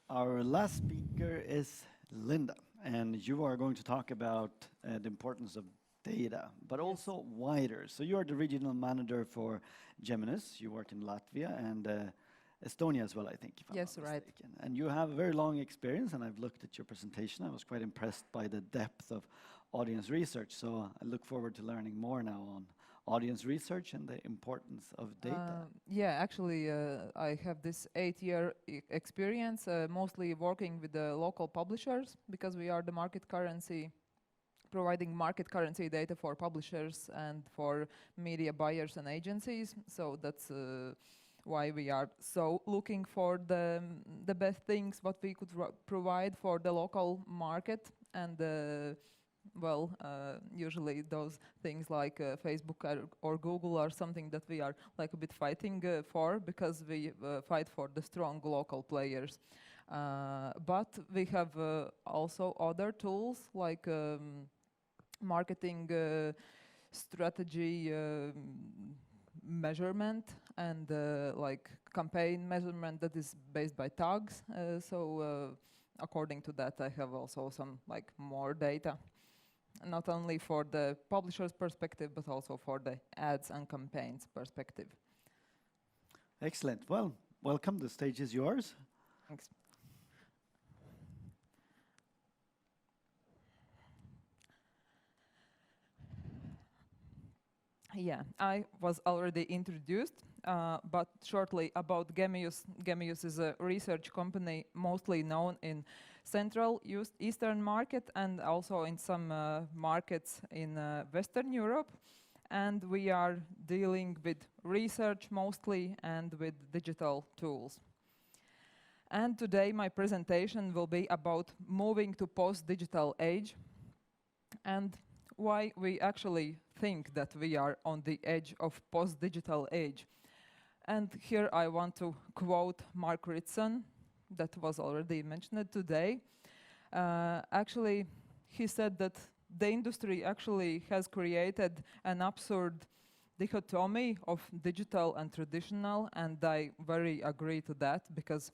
Our last speaker is Linda, and you are going to talk about the importance of data, but also wider. So you are the regional manager for Gemius. You work in Latvia and Estonia as well, I think, if I'm not mistaken. And you have a very long experience, and I've looked at your presentation. I was quite impressed by the depth of audience research. So I look forward to learning more now on audience research and the importance of data. Yeah, actually, I have this 8-year experience, mostly working with the local publishers, because we are the market currency, providing market currency data for publishers and for media buyers and agencies. So that's why we are so looking for the best things what we could provide for the local market. And well, usually those things like Facebook or Google are something that we are like a bit fighting for, because we fight for the strong local players. But we have also other tools like marketing strategy measurement and like campaign measurement that is based by tags. So according to that, I have also some like more data, not only for the publisher's perspective, but also for the ads and campaigns perspective. Excellent. Well, welcome. The stage is yours. Thanks. Yeah, I was already introduced, but shortly about Gemius. Gemius is a research company mostly known in Central Eastern market and also in some markets in Western Europe. And we are dealing with research mostly and with digital tools. And today my presentation will be about moving to post-digital age and why we actually think that we are on the edge of post-digital age. And here I want to quote Mark Ritson, that was already mentioned today. Actually, he said that the industry actually has created an absurd dichotomy of digital and traditional, and I very agree to that, because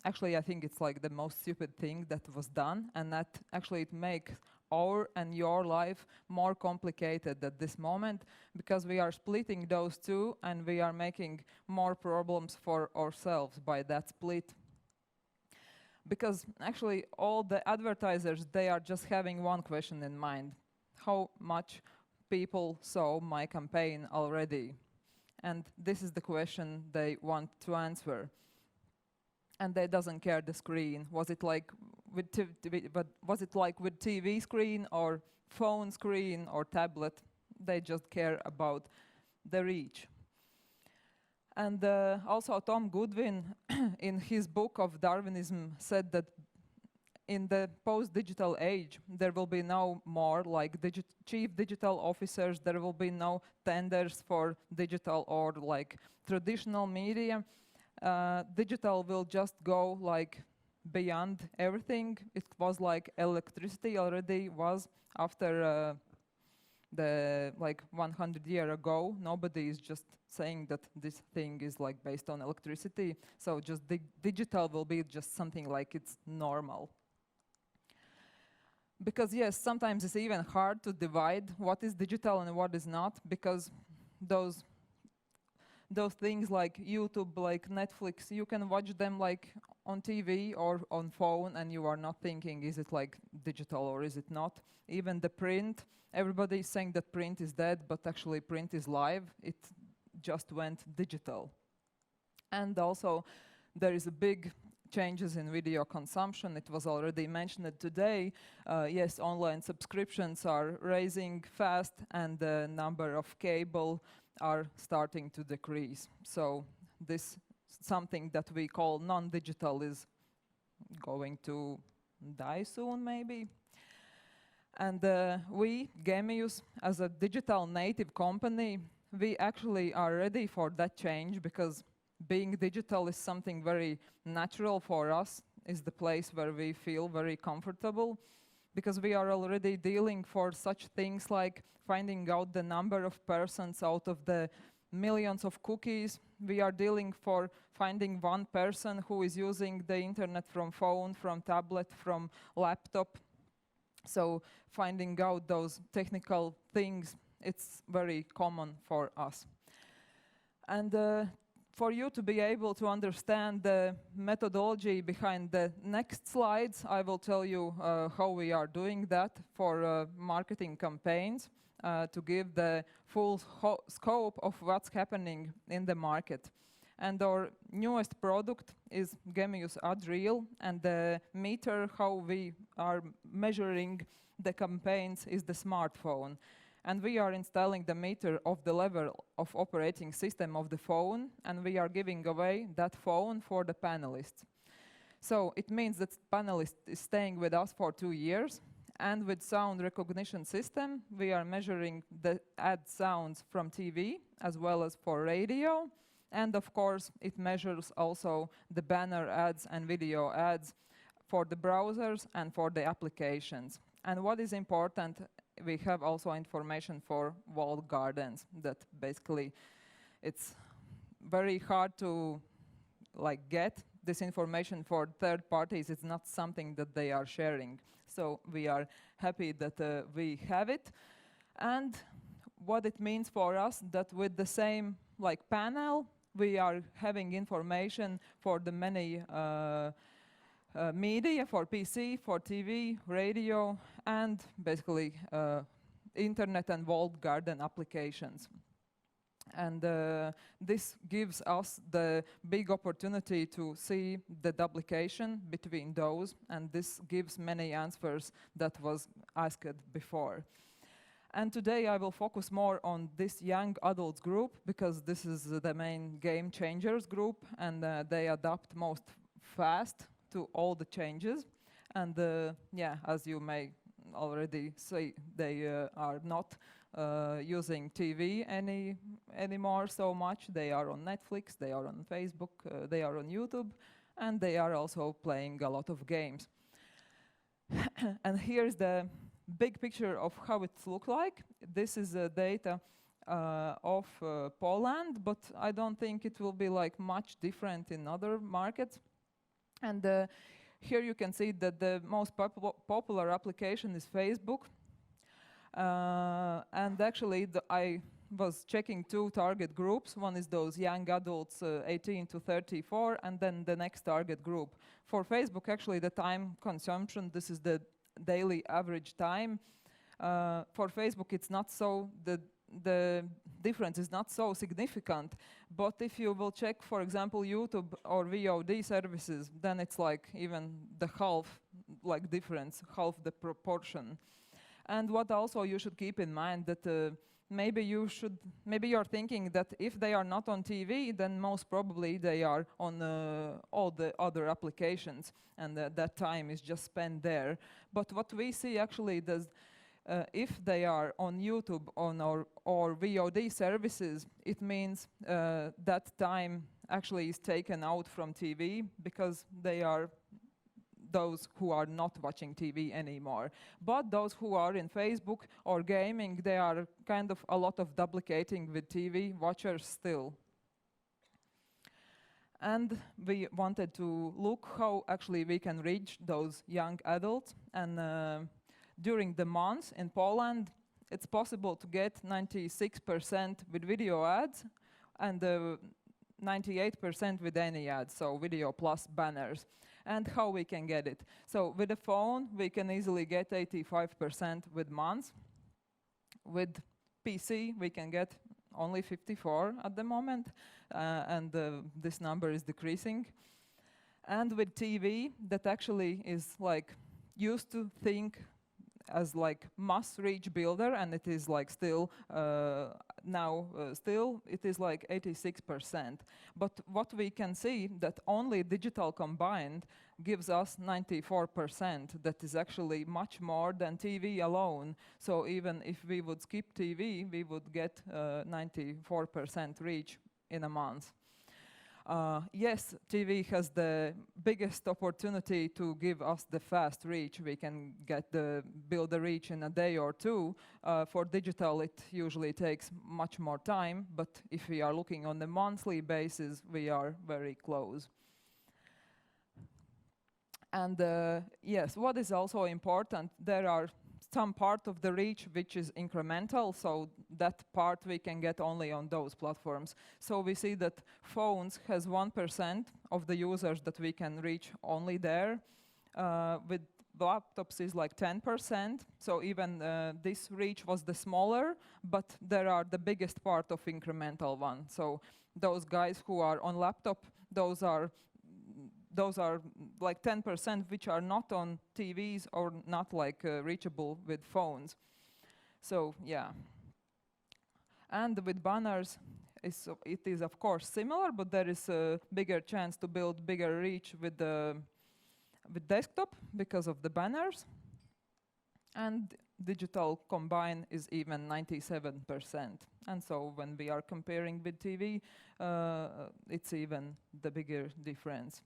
actually I think it's like the most stupid thing that was done, and that actually it makes our and your life more complicated at this moment, because we are splitting those two and we are making more problems for ourselves by that split. Because actually all the advertisers, they are just having one question in mind: how much people saw my campaign already? And this is the question they want to answer. And they doesn't care the screen. Was it like with TV screen or phone screen or tablet? They just care about the reach. And also Tom Goodwin, in his book of Darwinism, said that in the post-digital age, there will be no more like chief digital officers, there will be no tenders for digital or like traditional media. Digital will just go like beyond everything. It was like electricity already was after the like 100 years ago. Nobody is just saying that this thing is like based on electricity. So just digital will be just something like it's normal. Because yes, sometimes it's even hard to divide what is digital and what is not, because those things like YouTube, like Netflix, you can watch them like on TV or on phone, and you are not thinking, is it like digital or is it not? Even the print, everybody is saying that print is dead, but actually print is live. It just went digital. And also there is a big changes in video consumption. It was already mentioned today. Yes, online subscriptions are rising fast, and the number of cable are starting to decrease. So this something that we call non-digital is going to die soon, maybe. And we, Gemius, as a digital native company, we actually are ready for that change, because being digital is something very natural for us, is the place where we feel very comfortable. because we are already dealing for such things like finding out the number of persons out of the millions of cookies. We are dealing for finding one person who is using the internet from phone, from tablet, from laptop. So finding out those technical things, it's very common for us. And for you to be able to understand the methodology behind the next slides, I will tell you how we are doing that for marketing campaigns to give the full scope of what's happening in the market. And our newest product is Gemius Ad Reel, and the meter how we are measuring the campaigns is the smartphone. And we are installing the meter of the level of operating system of the phone, and we are giving away that phone for the panelists. So it means that panelist is staying with us for 2 years, and with sound recognition system, we are measuring the ad sounds from TV as well as for radio. And of course, it measures also the banner ads and video ads for the browsers and for the applications. And what is important, we have also information for walled gardens that basically it's very hard to get this information for third parties. It's not something that they are sharing. So we are happy that we have it. And what it means for us that with the same panel, we are having information for the many media, for PC, for TV, radio, and basically internet and walled garden applications. And this gives us the big opportunity to see the duplication between those, and this gives many answers that was asked before. And today I will focus more on this young adults group, because this is the main game changers group, and they adapt most fast to all the changes. And yeah, as you may already see, they are not using TV anymore so much. They are on Netflix, they are on Facebook, they are on YouTube, and they are also playing a lot of games. And here's the big picture of how it looks like. This is data of Poland, but I don't think it will be much different in other markets. And here you can see that the most popular application is Facebook. And actually, I was checking 2 target groups. One is those young adults, 18 to 34, and then the next target group. For Facebook, actually, the time consumption, this is the daily average time. For Facebook, it's not so, the difference is not so significant. But if you will check, for example, YouTube or VOD services, then it's even the half difference, half the proportion. And what also you should keep in mind that maybe you're thinking that if they are not on TV, then most probably they are on all the other applications, and that time is just spent there. But what we see actually is if they are on YouTube or VOD services, it means that time actually is taken out from TV, because they are those who are not watching TV anymore. But those who are in Facebook or gaming, they are kind of a lot of duplicating with TV watchers still. And we wanted to look how actually we can reach those young adults. And during the months in Poland, it's possible to get 96% with video ads and 98% with any ads, so video plus banners. And how we can get it. So with a phone, we can easily get 85% with months. With PC, we can get only 54 at the moment, and this number is decreasing. And with TV, that actually is used to think as mass reach builder, and it is still still it is 86%. But what we can see that only digital combined gives us 94%. That is actually much more than TV alone. So even if we would skip TV, we would get 94% reach in a month. Yes, TV has the biggest opportunity to give us the fast reach. We can build the reach in a day or two. For digital, it usually takes much more time, but if we are looking on the monthly basis, we are very close. And yes, what is also important, there are some part of the reach which is incremental, so that part we can get only on those platforms. So we see that phones has 1% of the users that we can reach only there. With laptops is like 10%, so even this reach was the smaller, but there are the biggest part of incremental one. So those guys who are on laptop, those are like 10% which are not on TVs or not like reachable with phones. So yeah. And with banners, it is of course similar, but there is a bigger chance to build bigger reach with desktop because of the banners. And digital combined is even 97%. And so when we are comparing with TV, it's even the bigger difference.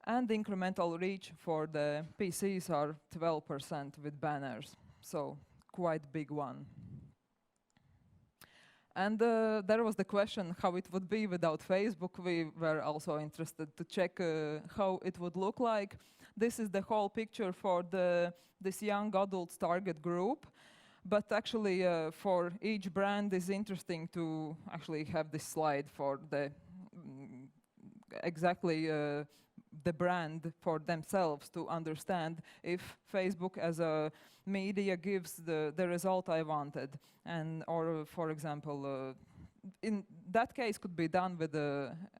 And the incremental reach for the PCs are 12% with banners, so quite big one. And there was the question how it would be without Facebook. We were also interested to check how it would look like. This is the whole picture for this young adults target group. But actually, for each brand, is interesting to actually have this slide for the exactly the brand for themselves to understand if Facebook as a media gives the result I wanted. And or for example, in that case could be done with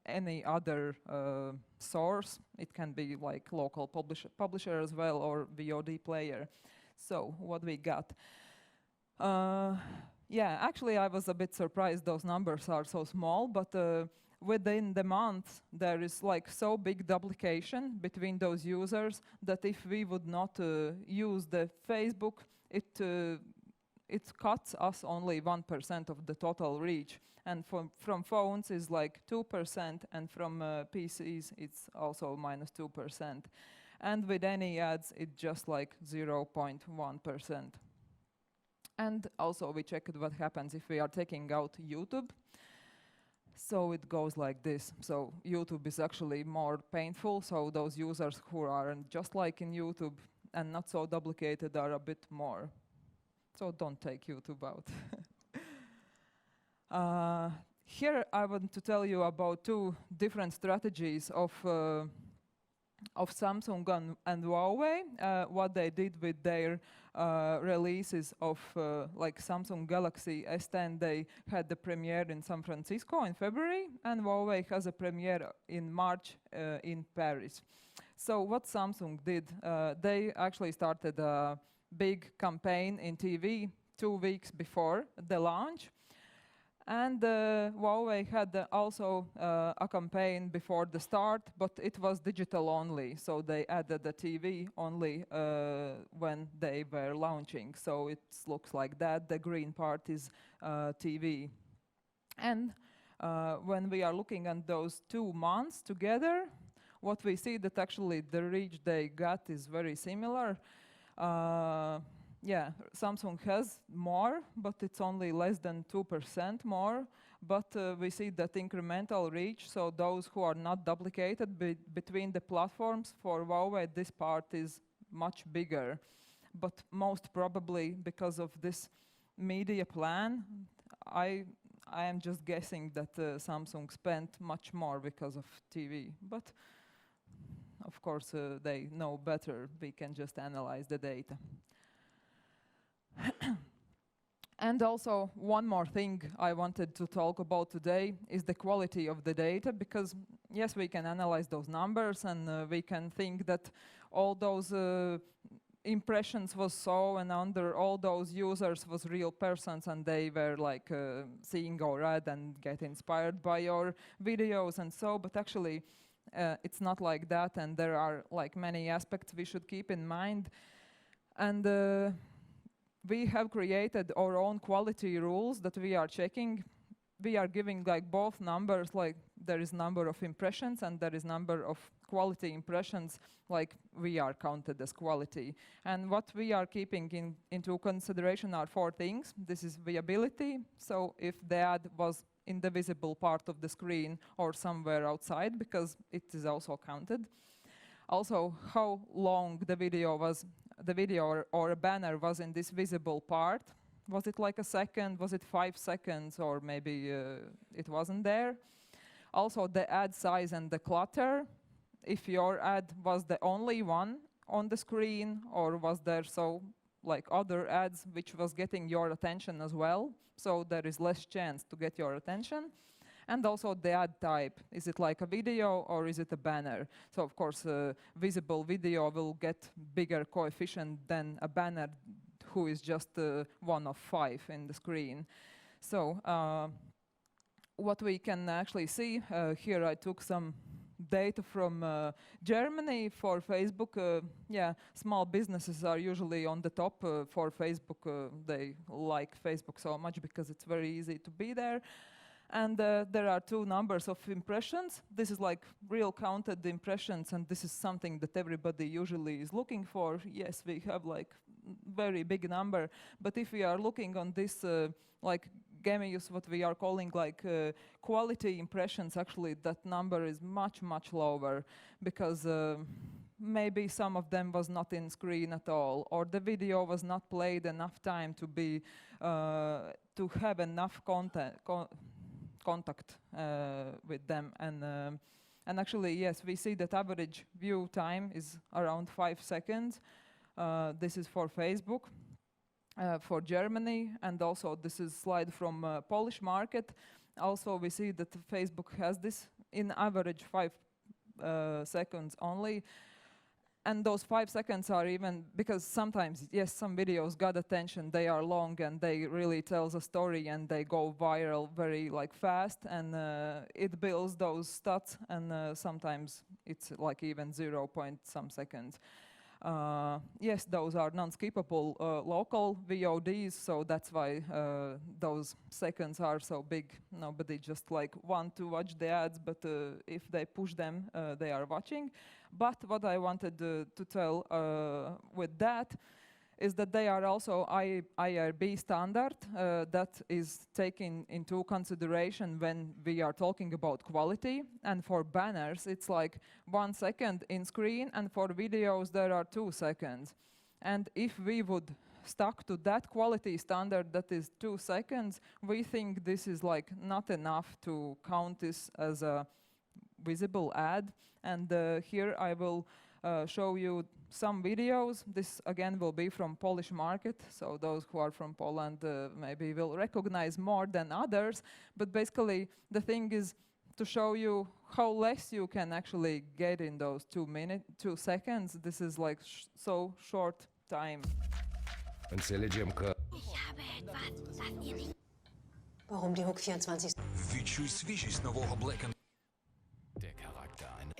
any other source. It can be like local publisher as well or VOD player. So what we got. Yeah, actually I was a bit surprised those numbers are so small, but within the month, there is like so big duplication between those users that if we would not use the Facebook, it cuts us only 1% of the total reach. And from phones is like 2%, and from PCs it's also minus 2%. And with any ads, it's just like 0.1%. And also we checked what happens if we are taking out YouTube. So it goes like this. So YouTube is actually more painful. So those users who are just like in YouTube and not so duplicated are a bit more. So don't take YouTube out. Here I want to tell you about two different strategies of Samsung and Huawei, what they did with their releases of like Samsung Galaxy S10. They had the premiere in San Francisco in February, and Huawei has a premiere in March in Paris. So what Samsung did, they actually started a big campaign in TV 2 weeks before the launch. And Huawei had also a campaign before the start, but it was digital only. So they added the TV only when they were launching. So it looks like that. The green part is TV. And when we are looking at those 2 months together, what we see that actually the reach they got is very similar. Yeah, Samsung has more, but it's only less than 2% more. But we see that incremental reach, so those who are not duplicated between the platforms, for Huawei, this part is much bigger. But most probably because of this media plan, I am just guessing that Samsung spent much more because of TV. But of course, they know better. We can just analyze the data. And also, one more thing I wanted to talk about today is the quality of the data, because yes, we can analyze those numbers and we can think that all those impressions was so, and under all those users was real persons and they were like seeing our ad and get inspired by your videos and so, but actually it's not like that, and there are like many aspects we should keep in mind. And we have created our own quality rules that we are checking. We are giving like both numbers, like there is number of impressions and there is number of quality impressions, like we are counted as quality. And what we are keeping into consideration are 4 things. This is viewability, so if the ad was in the visible part of the screen or somewhere outside, because it is also counted. Also, how long the video or a banner was in this visible part. Was it like a second? Was it 5 seconds? Or maybe it wasn't there. Also, the ad size and the clutter. If your ad was the only one on the screen, or was there like other ads which was getting your attention as well, so there is less chance to get your attention. And also the ad type. Is it like a video or is it a banner? So of course, visible video will get bigger coefficient than a banner who is just 1 of 5 in the screen. So what we can actually see, here I took some data from Germany for Facebook. Yeah, small businesses are usually on the top for Facebook. They like Facebook so much because it's very easy to be there. And there are 2 numbers of impressions. This is like real counted impressions, and this is something that everybody usually is looking for. Yes, we have like very big number, but if we are looking on this like Gemius, what we are calling like quality impressions, actually that number is much, much lower, because maybe some of them was not in screen at all, or the video was not played enough time to be to have enough contact with them. And actually, yes, we see that average view time is around 5 seconds. This is for Facebook, for Germany, and also this is slide from Polish market. Also, we see that Facebook has this in average 5 seconds only. And those 5 seconds are even, because sometimes, yes, some videos got attention, they are long and they really tells a story and they go viral very like fast, and it builds those stats, and sometimes it's like even 0 point some seconds. Yes, those are non-skippable local VODs, so that's why those seconds are so big. Nobody just like want to watch the ads, but if they push them, they are watching. But what I wanted to tell with that is that they are also IRB standard that is taken into consideration when we are talking about quality. And for banners, it's like 1 second in screen, and for videos there are 2 seconds. And if we would stuck to that quality standard that is 2 seconds, we think this is like not enough to count this as a visible ad. And here I will show you some videos. This again will be from Polish market, so those who are from Poland maybe will recognize more than others. But basically the thing is to show you how less you can actually get in those 2 seconds. This is like so short time. Înțelegem că Warum die Hook 24? Відчуй свіжість нового Black & der Charakter eine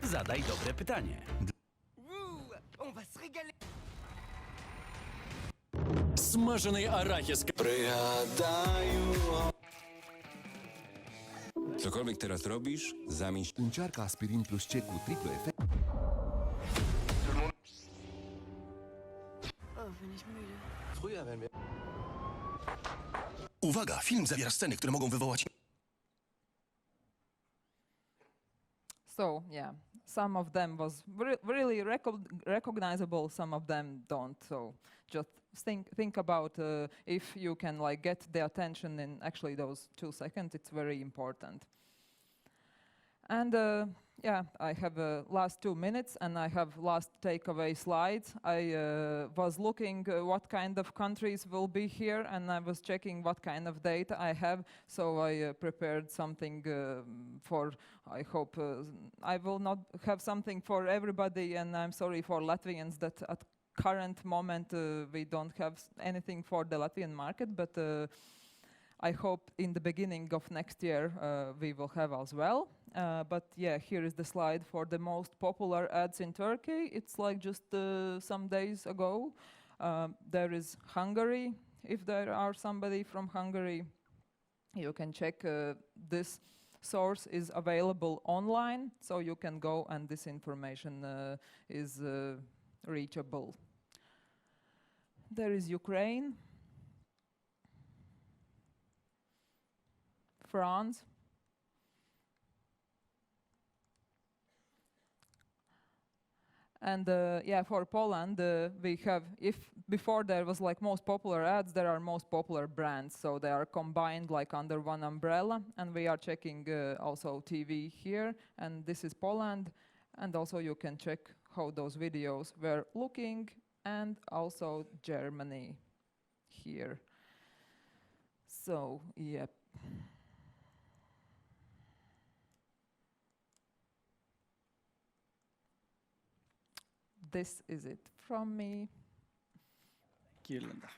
Zadaj dobre pytanie. Смажений арахіс. Cokolwiek teraz robisz, zamień. Încearcă aspirin plus C cu triplu efect. Uwaga, film zawiera sceny, które mogą wywołać... So yeah, some of them was really recognizable, some of them don't. So just think about if you can like get the attention in actually those 2 seconds. It's very important. And yeah, I have last 2 minutes, and I have last takeaway slides. I was looking what kind of countries will be here, and I was checking what kind of data I have. So I prepared something for, I hope, I will not have something for everybody, and I'm sorry for Latvians that at current moment we don't have anything for the Latvian market, but I hope in the beginning of next year we will have as well. But yeah, here is the slide for the most popular ads in Turkey. It's like just some days ago. There is Hungary. if there are somebody from Hungary, you can check this source is available online, so you can go and this information is reachable. There is Ukraine, France, and yeah, for Poland, we have, if before there was like most popular ads, there are most popular brands, so they are combined like under one umbrella, and we are checking also TV here, and this is Poland, and also you can check how those videos were looking, and also Germany here. So, yep. This is it from me. Thank you, Linda.